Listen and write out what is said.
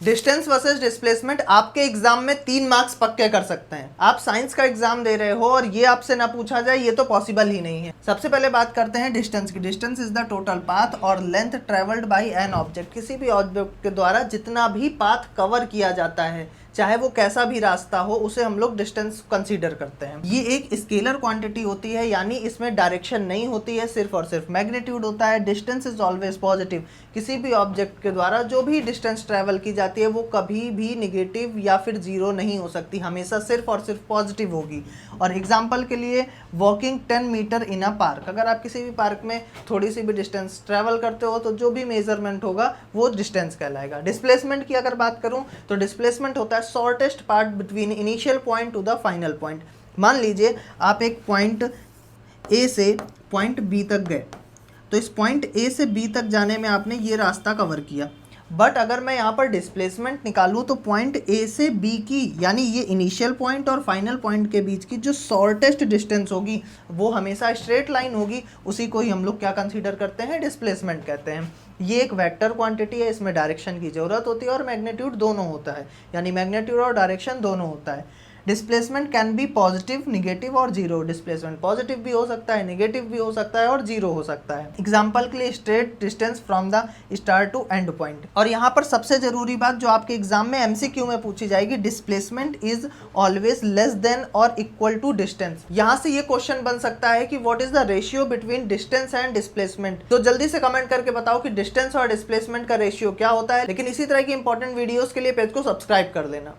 Distance versus displacement आपके exam में 3 marks पक्के कर सकते हैं। आप साइंस का एग्जाम दे रहे हो और ये आपसे ना पूछा जाए, ये तो पॉसिबल ही नहीं है। सबसे पहले बात करते हैं डिस्टेंस की। Distance is the total path और length travelled by an object. किसी भी ऑब्जेक्ट के द्वारा जितना भी पाथ कवर किया जाता है, चाहे वो कैसा भी रास्ता हो, उसे हम लोग डिस्टेंस कंसीडर करते हैं। ये एक स्केलर क्वांटिटी होती है, यानी इसमें डायरेक्शन नहीं होती है, सिर्फ और सिर्फ मैग्नीट्यूड होता है। Distance is always positive. किसी भी ऑब्जेक्ट के द्वारा जो भी डिस्टेंस ट्रेवल की जाती है वो कभी भी निगेटिव या फिर जीरो नहीं हो सकती, हमेशा सिर्फ और सिर्फ पॉजिटिव होगी। और एग्जाम्पल के लिए वॉकिंग 10 मीटर इन अ पार्क, अगर आप किसी भी पार्क में थोड़ी सी भी डिस्टेंस ट्रेवल करते हो तो जो भी मेजरमेंट होगा वो डिस्टेंस कहलाएगा। डिस्प्लेसमेंट की अगर बात करूं तो डिस्प्लेसमेंट होता है shortest part between initial point two the final point. मान लीजिए आप एक पॉइंट ए से पॉइंट बी तक गए, तो इस पॉइंट ए से बी तक जाने में आपने ये रास्ता कवर किया। बट अगर मैं यहाँ पर डिस्प्लेसमेंट निकालूँ तो पॉइंट ए से बी की, यानी ये इनिशियल पॉइंट और फाइनल पॉइंट के बीच की जो शॉर्टेस्ट डिस्टेंस होगी वो हमेशा स्ट्रेट लाइन होगी। उसी को ही हम लोग क्या कंसीडर करते हैं, डिस्प्लेसमेंट कहते हैं। ये एक वेक्टर क्वांटिटी है, इसमें डायरेक्शन की ज़रूरत होती है और मैग्नीट्यूड दोनों होता है, यानी मैग्नीट्यूड और डायरेक्शन दोनों होता है। Displacement can be positive, negative और जीरो। डिस्प्लेसमेंट पॉजिटिव भी हो सकता है, निगेटिव भी हो सकता है और जीरो हो सकता है। एग्जाम्पल के लिए straight distance from the start to end point. और यहाँ पर सबसे जरूरी बात जो आपके एग्जाम में एमसीक्यू में पूछी जाएगी, displacement is always less than और इक्वल टू डिस्टेंस। यहाँ से ये क्वेश्चन बन सकता है कि what is the ratio between distance and displacement. तो जल्दी से कमेंट करके बताओ कि डिस्टेंस और डिस्प्लेसमेंट का रेशियो क्या होता है। लेकिन इसी तरह की इंपॉर्टेंट वीडियोस के लिए पेज को सब्सक्राइब कर लेना।